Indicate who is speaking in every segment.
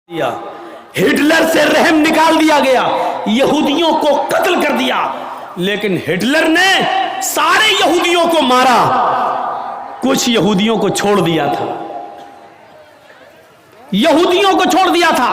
Speaker 1: दिया, हिटलर से रहम निकाल दिया गया, यहूदियों को कत्ल कर दिया। लेकिन हिटलर ने सारे यहूदियों को मारा, कुछ यहूदियों को छोड़ दिया था। यहूदियों को छोड़ दिया था,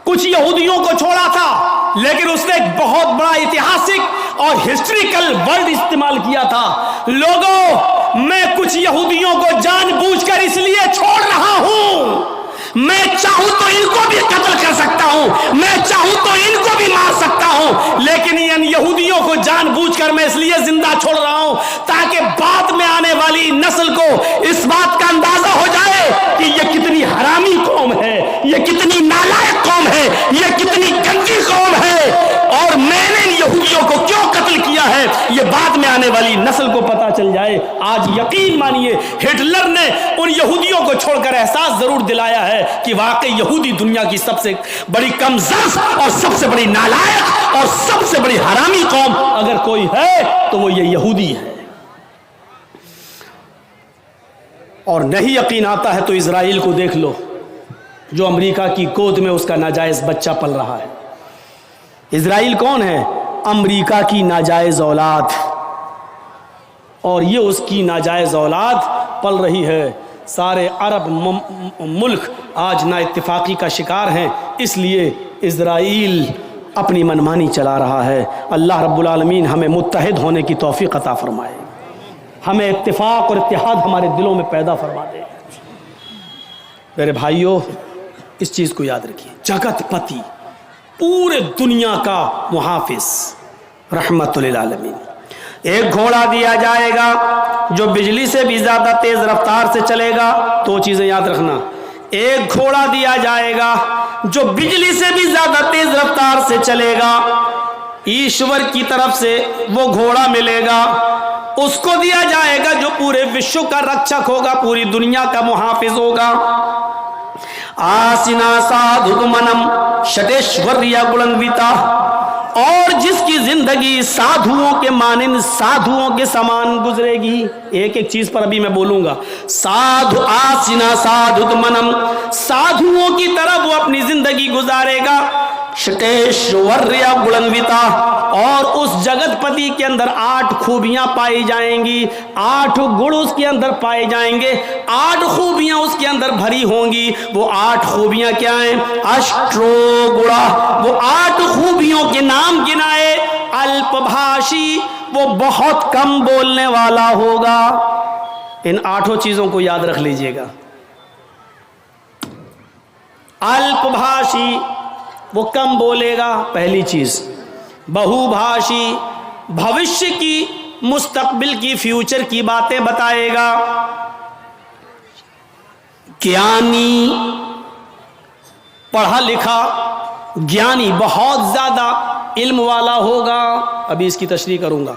Speaker 1: कुछ यहूदियों को छोड़ा था। लेकिन उसने एक बहुत बड़ा ऐतिहासिक और हिस्ट्रिकल वर्ड इस्तेमाल किया था। लोगों, मैं कुछ यहूदियों को जानबूझकर इसलिए छोड़ रहा हूं, मैं चाहूं तो इनको भी कत्ल कर सकता हूं, मैं चाहूं तो इनको भी मार सकता हूं, लेकिन इन यहूदियों को जानबूझकर मैं इसलिए जिंदा छोड़ रहा हूं ताकि बाद में आने वाली नस्ल को इस बात का अंदाजा हो जाए कि यह कितनी हरामी कौम है, यह कितनी नालायक कौम है, यह कितनी गंदी कौम है, और मैंने यहूदियों को क्यों कत्ल किया है यह बाद में आने वाली नस्ल को पता चल जाए। आज यकीन मानिए, हिटलर ने उन यहूदियों को छोड़कर एहसास जरूर दिलाया है कि वाकई यहूदी दुनिया की सबसे बड़ी कमजोर और सबसे बड़ी नालायक और सबसे बड़ी हरामी कौम अगर कोई है तो वो ये यहूदी है। और नहीं यकीन आता है तो इजराइल को देख लो, जो अमेरिका की गोद में उसका नाजायज बच्चा पल रहा है। इजराइल कौन है? अमेरिका की नाजायज औलाद, और ये उसकी नाजायज औलाद पल रही है। सारे अरब मुल्क आज ना इत्तेफाकी का शिकार हैं, इसलिए इजराइल अपनी मनमानी चला रहा है। अल्लाह रब्बुल आलमीन हमें मुत्तहिद होने की तौफीक अता फरमाए, हमें इत्तेफाक और इत्तेहाद हमारे दिलों में पैदा फरमा दे। मेरे भाइयों, इस चीज़ को याद रखिए, जगतपति, पूरे दुनिया का मुहाफिज, रहमतुल लिल आलमीन। एक घोड़ा दिया जाएगा जो बिजली से भी ज्यादा तेज रफ्तार से चलेगा। दो चीजें याद रखना, एक घोड़ा दिया जाएगा जो बिजली से भी ज्यादा तेज रफ्तार से चलेगा, ईश्वर की तरफ से वो घोड़ा मिलेगा। उसको दिया जाएगा जो पूरे विश्व का रक्षक होगा, पूरी दुनिया का मुहाफिज होगा। आसिना साधुमनम शटेश्वर्या गुणन्विता, और जिसकी जिंदगी साधुओं के मानिंद, साधुओं के समान गुजरेगी। एक एक चीज पर अभी मैं बोलूंगा। साधु आसिना साधुमनम, साधुओं की तरह वो अपनी जिंदगी गुजारेगा। शटेश्वर्या गुणन्विता, और उस जगतपति के अंदर 8 खूबियां पाई जाएंगी, 8 गुण उसके अंदर पाए जाएंगे, 8 खूबियां उसके अंदर भरी होंगी। वो 8 खूबियां क्या हैं? अष्टो गुणा, वो 8 खूबियों के नाम गिनाए। अल्पभाषी, वो बहुत कम बोलने वाला होगा। इन 8 चीजों को याद रख लीजिएगा। अल्पभाषी, वो कम बोलेगा, पहली चीज। बहुभाषी, भविष्य की, मुस्तकबिल की, फ्यूचर की बातें बताएगा। ज्ञानी, पढ़ा लिखा ज्ञानी, बहुत ज्यादा इल्म वाला होगा। अभी इसकी तशरीह करूंगा।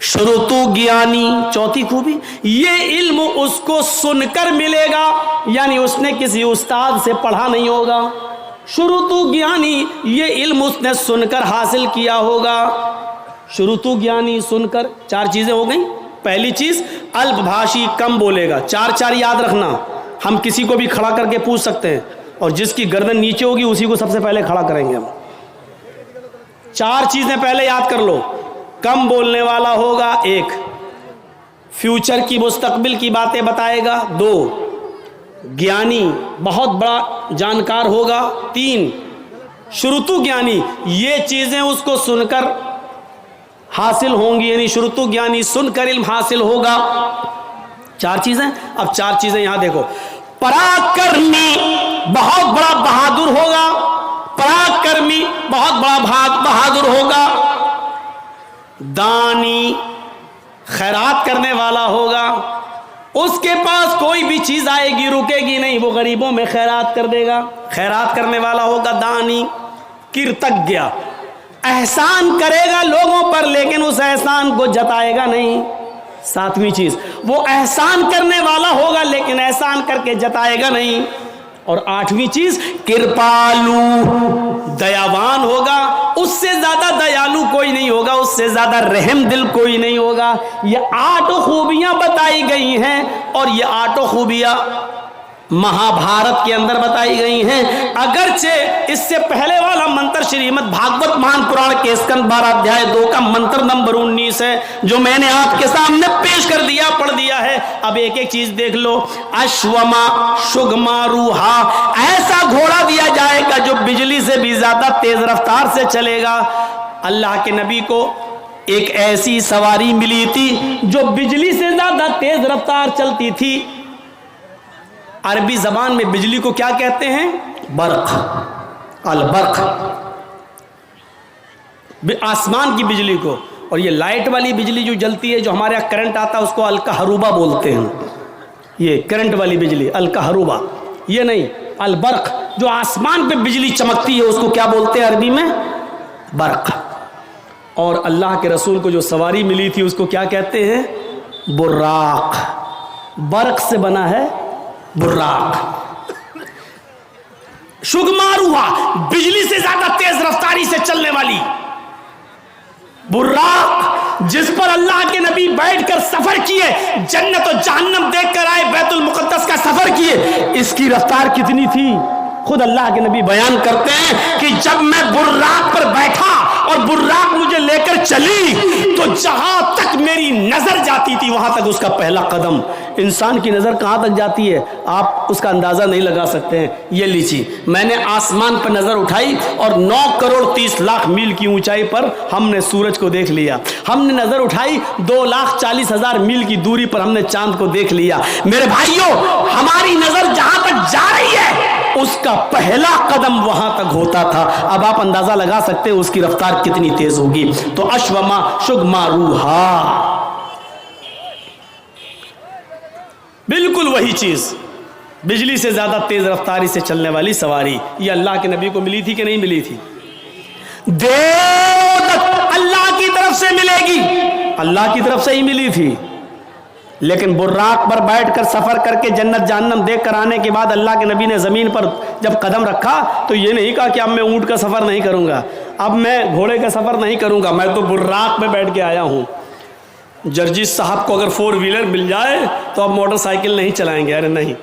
Speaker 1: श्रुतु ज्ञानी, चौथी खूबी, ये इल्म उसको सुनकर मिलेगा, यानी उसने किसी उस्ताद से पढ़ा नहीं होगा। श्रुतु ज्ञानी, ये इल्म उसने सुनकर हासिल किया होगा। श्रुतु ज्ञानी, सुनकर। 4 चीजें हो गई। पहली चीज, अल्पभाषी, कम बोलेगा। 4 याद रखना। हम किसी को भी खड़ा करके पूछ सकते हैं, और जिसकी गर्दन नीचे होगी उसी को सबसे पहले खड़ा करेंगे हम। 4 चीजें पहले याद कर लो। कम बोलने वाला होगा, 1। फ्यूचर की, मुस्तकबिल की बातें बताएगा, 2। ज्ञानी, बहुत बड़ा जानकार होगा, 3। श्रुतु ज्ञानी, ये चीजें उसको सुनकर हासिल होंगी, यानी श्रुतु ज्ञानी, सुनकर इल्म हासिल होगा। 4 चीजें। अब 4 चीजें यहां देखो। पराक्रमी, बहुत बड़ा बहादुर होगा। पराक्रमी, बहुत बड़ा बहादुर होगा। दानी, खैरात करने वाला होगा। उसके पास कोई भी चीज आएगी रुकेगी नहीं, वो गरीबों में खैरात कर देगा। खैरात करने वाला होगा दानी। कृतज्ञ, एहसान करेगा लोगों पर, लेकिन उस एहसान को जताएगा नहीं। 7वीं चीज, वो एहसान करने वाला होगा लेकिन एहसान करके जताएगा नहीं। और 8वीं चीज, कृपालु, दयावान होगा। उससे ज्यादा दयालु कोई नहीं होगा, उससे ज्यादा रहम दिल कोई नहीं होगा। ये 8 खूबियां बताई गई हैं, और ये 8 खूबियां महाभारत के अंदर बताई गई हैं। अगरचे इससे पहले वाला मंत्र श्रीमद् भागवत महान पुराण के स्कंद 12 अध्याय 2 का मंत्र नंबर 19 है, जो मैंने आपके सामने पेश कर दिया, पढ़ दिया है। अब एक एक चीज देख लो। अश्वमा शुगमारूहा, ऐसा घोड़ा दिया जाएगा जो बिजली से भी ज्यादा तेज रफ्तार से चलेगा। अल्लाह के नबी को एक ऐसी सवारी मिली थी जो बिजली से ज्यादा तेज रफ्तार चलती थी। अरबी जबान में बिजली को क्या कहते हैं? बर्क, अल बर्क, आसमान की बिजली को। और ये लाइट वाली बिजली जो जलती है, जो हमारे यहाँ करंट आता है, उसको अलकहरूबा बोलते हैं। ये करंट वाली बिजली अलकहरूबा, ये नहीं, अल बर्क, जो आसमान पे बिजली चमकती है उसको क्या बोलते हैं अरबी में? बर्क। और अल्लाह के रसूल को जो सवारी मिली थी उसको क्या कहते हैं? बुर्राक। बर्क से बना है बुर्राक। शुगमारूहा, बिजली से ज्यादा तेज रफ्तारी से चलने वाली बुर्राक, जिस पर अल्लाह के नबी बैठकर सफर किए, जन्नत और जहन्नम देखकर आए, बैतुल मुकद्दस का सफर किए। इसकी रफ्तार कितनी थी? खुद अल्लाह के नबी बयान करते हैं कि जब मैं बुर्राक पर बैठा और बुर्राक मुझे लेकर चली, तो जहां तक मेरी नजर जाती थी वहां तक उसका पहला कदम। इंसान की नजर कहां तक जाती है आप उसका अंदाजा नहीं लगा सकते हैं। ये लीजिए, मैंने आसमान पर नजर उठाई और 9 करोड़ 30 लाख मील की ऊंचाई पर हमने सूरज को देख लिया। हमने नजर उठाई 2,40,000 मील की दूरी पर हमने चांद को देख लिया। मेरे भाइयों, हमारी नजर जहां तक जा रही है उसका पहला कदम वहां तक होता था। अब आप अंदाजा लगा सकते हैं उसकी रफ्तार कितनी तेज होगी। तो अश्वमा शुगमारूहा, बिल्कुल वही चीज, बिजली से ज्यादा तेज रफ्तारी से चलने वाली सवारी। ये अल्लाह के नबी को मिली थी कि नहीं मिली थी? देवदत्त अल्लाह की तरफ से मिलेगी, अल्लाह की तरफ से ही मिली थी। लेकिन बुर्राक पर बैठकर सफर करके जन्नत जहन्नम देखकर आने के बाद अल्लाह के नबी ने जमीन पर जब कदम रखा तो ये नहीं कहा कि अब मैं ऊंट का सफर नहीं करूंगा, अब मैं घोड़े का सफर नहीं करूंगा, मैं तो बुर्राक में बैठ के आया हूं। जर्जिस साहब को अगर 4 व्हीलर मिल जाए तो अब मोटरसाइकिल नहीं चलाएंगे। अरे नहीं,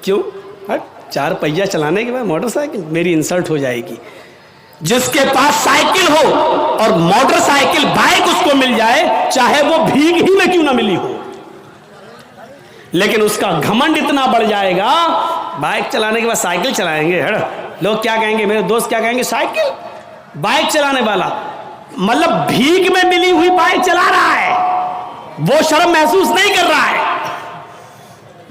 Speaker 1: क्यों? 4 पहिया चलाने के बाद मोटरसाइकिल, मेरी इंसल्ट हो जाएगी। जिसके पास साइकिल हो और मोटरसाइकिल बाइक उसको मिल जाए, चाहे वो भीग ही में क्यों ना मिली हो, लेकिन उसका घमंड इतना बढ़ जाएगा, बाइक चलाने के बाद साइकिल चलाएंगे। लोग क्या कहेंगे, मेरे दोस्त क्या कहेंगे, साइकिल बाइक चलाने वाला, मतलब भीख में मिली हुई बाइक चला रहा है, वो शर्म महसूस नहीं कर रहा है।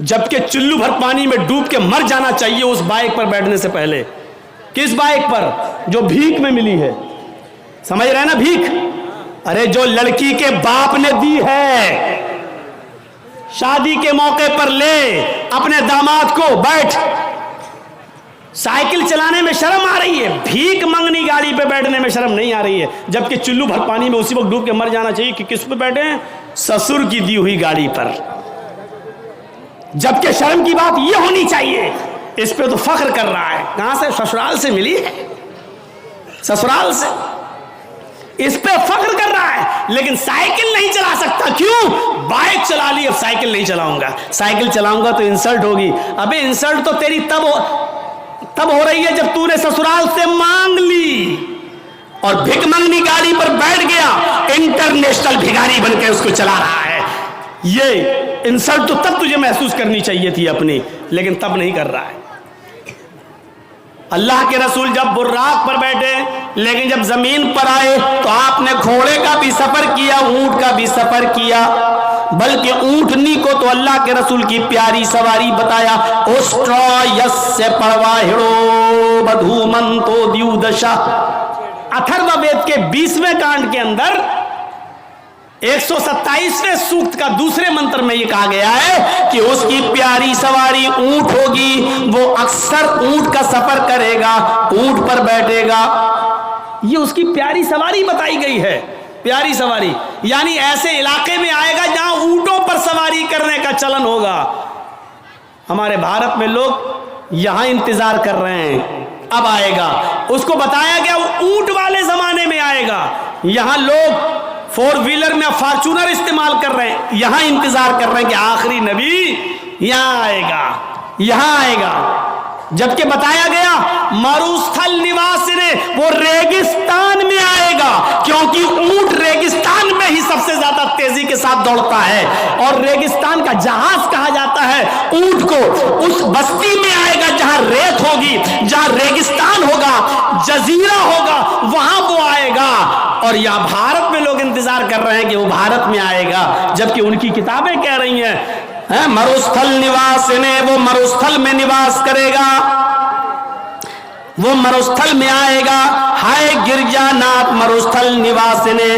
Speaker 1: जबकि चुल्लू भर पानी में डूब के मर जाना चाहिए उस बाइक पर बैठने से पहले। किस बाइक पर? जो भीख में मिली है। समझ रहे हैं ना? भीख, अरे जो लड़की के बाप ने दी है, शादी के मौके पर ले अपने दामाद को, बैठ। साइकिल चलाने में शर्म आ रही है, भीख मंगनी गाड़ी पे बैठने में शर्म नहीं आ रही है। जबकि चुल्लू भर पानी में उसी वक्त डूब के मर जाना चाहिए कि किस पे बैठे हैं? ससुर की दी हुई गाड़ी पर। जबकि शर्म की बात यह होनी चाहिए, इस पे तो फख्र कर रहा है। कहां से? ससुराल से मिली है, ससुराल से, इस पे फख्र कर रहा है। लेकिन साइकिल नहीं चला सकता, क्यों? बाइक चला ली, अब साइकिल नहीं चलाऊंगा, साइकिल चलाऊंगा तो इंसल्ट होगी। अबे इंसल्ट तो तेरी तब हो रही है जब तूने ससुराल से मांग ली और भिख मंगनी गाड़ी पर बैठ गया, इंटरनेशनल भिखारी बनकर उसको चला रहा है। ये इंसल्ट तो तब तुझे महसूस करनी चाहिए थी अपनी, लेकिन तब नहीं कर रहा है। अल्लाह के रसूल जब बुर्राक पर बैठे, लेकिन जब जमीन पर आए तो आपने घोड़े का भी सफर किया, ऊंट का भी सफर किया। बल्कि ऊंटनी को तो अल्लाह के रसूल की प्यारी सवारी बताया। ओस्ट्रायस्य परवाहिड़ो बधूमंतो द्युदशा। अथर्ववेद के 20वें कांड के अंदर 127वें सूक्त का दूसरे मंत्र में यह कहा गया है कि उसकी प्यारी सवारी ऊंट होगी, वो अक्सर ऊंट का सफर करेगा, ऊंट पर बैठेगा। ये उसकी प्यारी सवारी बताई गई है। प्यारी सवारी यानी ऐसे इलाके में आएगा जहां ऊंटों पर सवारी करने का चलन होगा। हमारे भारत में लोग यहां इंतजार कर रहे हैं, अब आएगा। उसको बताया गया वो ऊंट वाले जमाने में आएगा। यहां लोग 4 व्हीलर में फॉर्च्यूनर इस्तेमाल कर रहे हैं, यहां इंतजार कर रहे हैं कि आखिरी नबी यहां आएगा। यहां आएगा। जबकि बताया गया मरुस्थल निवास ने वो रेगिस्तान में आएगा, क्योंकि ऊंट रेगिस्तान में ही सबसे ज्यादा तेजी के साथ दौड़ता है और रेगिस्तान का जहाज कहा जाता है ऊंट को। उस बस्ती में आएगा जहां रेत होगी, जहां रेगिस्तान होगा, जजीरा होगा, वहां वो आएगा। और यहां भारत में लोग इंतजार कर रहे हैं कि वो भारत में आएगा, जबकि उनकी किताबें कह रही हैं मरुस्थल निवास ने, वो मरुस्थल में निवास करेगा, वो मरुस्थल में आएगा। हाय गिरजानाथ मरुस्थल निवास ने,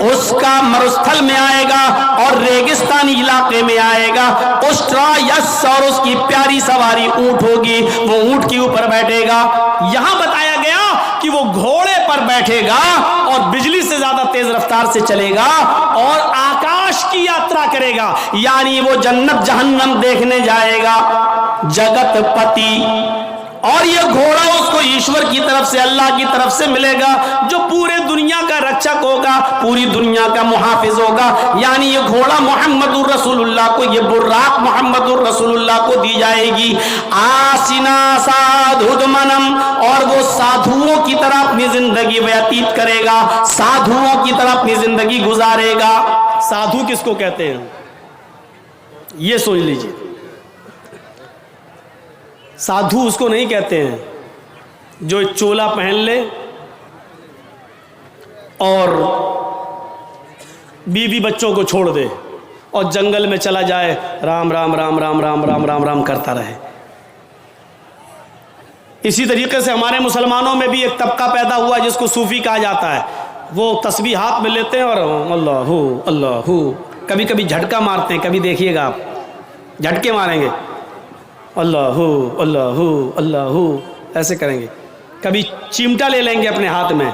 Speaker 1: उसका मरुस्थल में आएगा और रेगिस्तानी इलाके में आएगा। उस्ट्रा यस और उसकी प्यारी सवारी ऊंट होगी, वो ऊंट के ऊपर बैठेगा। यहां बताया गया कि वो घोड़े पर बैठेगा और बिजली से ज्यादा तेज रफ्तार से चलेगा और आकाश की यात्रा करेगा, यानी वो जन्नत जहन्नम देखने जाएगा। जगतपति, और ये घोड़ा उसको ईश्वर की तरफ से, अल्लाह की तरफ से मिलेगा, जो पूरे दुनिया का रक्षक होगा, पूरी दुनिया का मुहाफिज होगा। यानी ये घोड़ा मोहम्मदुर रसूलुल्लाह को, ये बुर्राक मोहम्मदुर रसूलुल्लाह को दी जाएगी। आसिना साधुदमनम, और वो साधुओं की तरह अपनी जिंदगी व्यतीत करेगा, साधुओं की तरह अपनी जिंदगी गुजारेगा। साधु किसको कहते हैं ये सोच लीजिए। साधु उसको नहीं कहते हैं जो चोला पहन ले और बीवी बच्चों को छोड़ दे और जंगल में चला जाए, राम राम राम राम राम राम राम राम करता रहे। इसी तरीके से हमारे मुसलमानों में भी एक तबका पैदा हुआ जिसको सूफी कहा जाता है। वो तस्बीह हाथ में लेते हैं और अल्लाहू अल्लाहू, कभी कभी झटका मारते हैं, कभी देखिएगा आप झटके मारेंगे, अल्लाहू अल्लाहू अल्लाहू ऐसे करेंगे। कभी चिमटा ले लेंगे अपने हाथ में,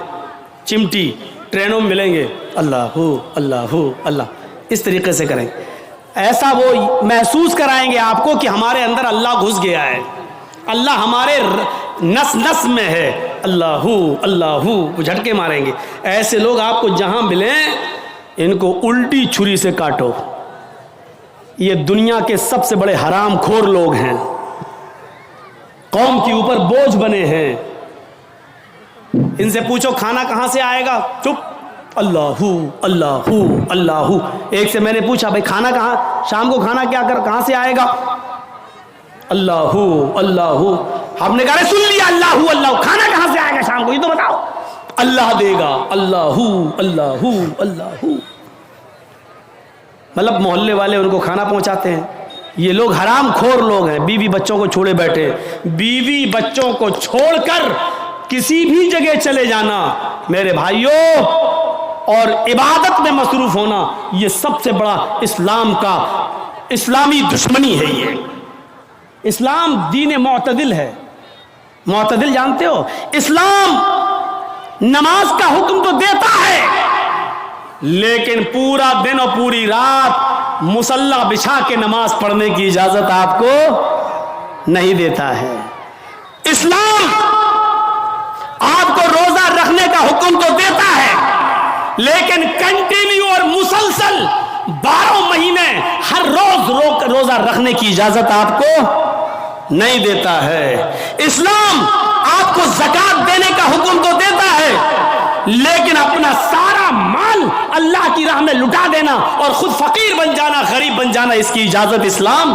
Speaker 1: चिमटी, ट्रेनों में मिलेंगे, अल्लाहू अल्लाहू अल्लाह, इस तरीके से करेंगे। ऐसा वो महसूस कराएंगे आपको कि हमारे अंदर अल्लाह घुस गया है, अल्लाह हमारे नस नस में है, अल्लाहू अल्लाहू, वो झटके मारेंगे। ऐसे लोग आपको जहां मिलें इनको उल्टी छुरी से काटो। ये दुनिया के सबसे बड़े हरामखोर लोग हैं, कौम के ऊपर बोझ बने हैं। इनसे पूछो खाना कहां से आएगा, चुप, अल्लाहू अल्लाहू अल्लाहू। एक से मैंने पूछा भाई खाना कहां, शाम को खाना क्या कर, कहां से आएगा, अल्लाहू अल्लाहू। हमने कहा सुन लिया अल्लाहू अल्लाहू, खाना कहां से आएगा शाम को ये तो बताओ, अल्लाह देगा, अल्लाहू अल्लाहू अल्लाहू। मतलब मोहल्ले वाले उनको खाना पहुंचाते हैं। ये लोग हराम खोर लोग हैं, बीवी बच्चों को छोड़े बैठे। बीवी बच्चों को छोड़कर किसी भी जगह चले जाना मेरे भाइयों और इबादत में मसरूफ होना, ये सबसे बड़ा इस्लाम का, इस्लामी दुश्मनी है। ये इस्लाम दीन मुअतदिल है। मुअतदिल जानते हो, इस्लाम नमाज का हुक्म तो देता है लेकिन पूरा दिन और पूरी रात मुसल्ला बिछा के नमाज पढ़ने की इजाजत आपको नहीं देता है। इस्लाम आपको रोजा रखने का हुक्म तो देता है लेकिन कंटिन्यू और मुसलसल 12 महीने हर रोज रोजा रखने की इजाजत आपको नहीं देता है। इस्लाम आपको ज़कात देने का हुक्म तो देता है लेकिन अपना सारा माल अल्लाह की राह में लुटा देना और खुद फकीर बन जाना, गरीब बन जाना, इसकी इजाजत इस्लाम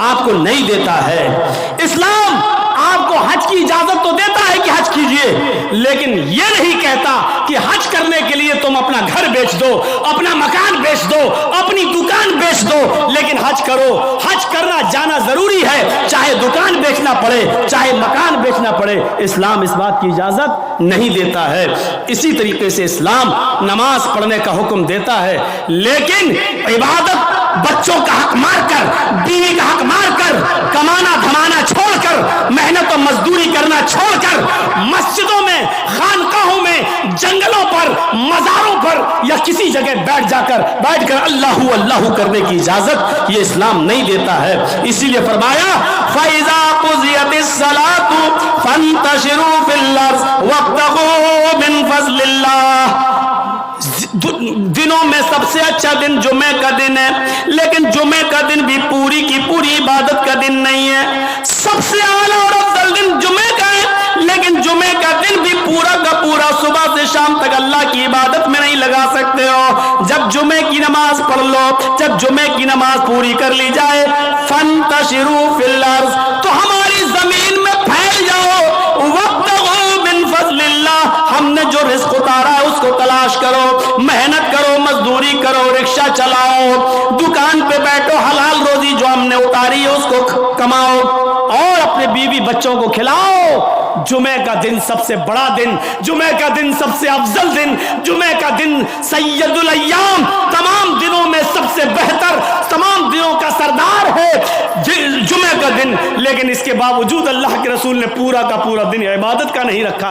Speaker 1: आपको नहीं देता है। इस्लाम आपको हज की इजाजत तो देता है कि हज कीजिए, लेकिन यह नहीं कहता कि हज करने के लिए तुम अपना घर बेच दो, अपना मकान बेच दो, अपनी दुकान बेच दो, लेकिन हज करो। हज करना जाना जरूरी है, चाहे दुकान बेचना पड़े, चाहे मकान बेचना पड़े। इस्लाम इस बात की इजाजत नहीं देता है। इसी तरीके से इस्लाम नमाज पढ़ने का हुक्म देता है लेकिन इबादत, बच्चों का हक मारकर, बीवी का हक मारकर, कमाना धमाना छोड़कर, मेहनत और मजदूरी करना छोड़कर, मस्जिदों में, खानकाहों में, जंगलों पर, मज़ारों पर या किसी जगह बैठकर अल्लाहू अल्लाहू करने की इजाजत ये इस्लाम नहीं देता है। इसीलिए फरमाया फ़इज़ा क़ुज़ियतिस सलातु फ़ंतशिरू फ़िल अर्ज़ वब्तग़ू मिन फ़ज़लिल्लाह। दिन दिनों में सबसे अच्छा दिन जुमे का दिन है, लेकिन जुमे का दिन भी पूरी की पूरी इबादत का दिन नहीं है। सबसे आला और अफजल दिन जुमे का है, लेकिन जुमे का दिन भी पूरा का पूरा सुबह से शाम तक अल्लाह की इबादत में नहीं लगा सकते हो। जब जुमे की नमाज पढ़ लो, जब जुमे की नमाज पूरी कर ली जाए, फंतशिरू फिल अर्ज़, तो हमारी जमीन में फैल जाओ, वब्तगू मिन फज़लिल्लाह, हमने जो रिज़्क़ उतारा है उसको तलाश करो, मेहनत करो, मजदूरी करो, रिक्शा चलाओ, दुकान पे बैठो, हलाल रोजी जो हमने उतारी है उसको कमाओ और अपने बीवी बच्चों को खिलाओ। जुमे का दिन सबसे बड़ा दिन, जुमे का दिन सबसे अफजल दिन, जुमे का दिन सैयदुल अय्याम, तमाम दिनों में सबसे बेहतर, तमाम दिनों का सरदार है जुमे का दिन। लेकिन इसके बावजूद अल्लाह के रसूल ने पूरा का पूरा दिन इबादत का नहीं रखा।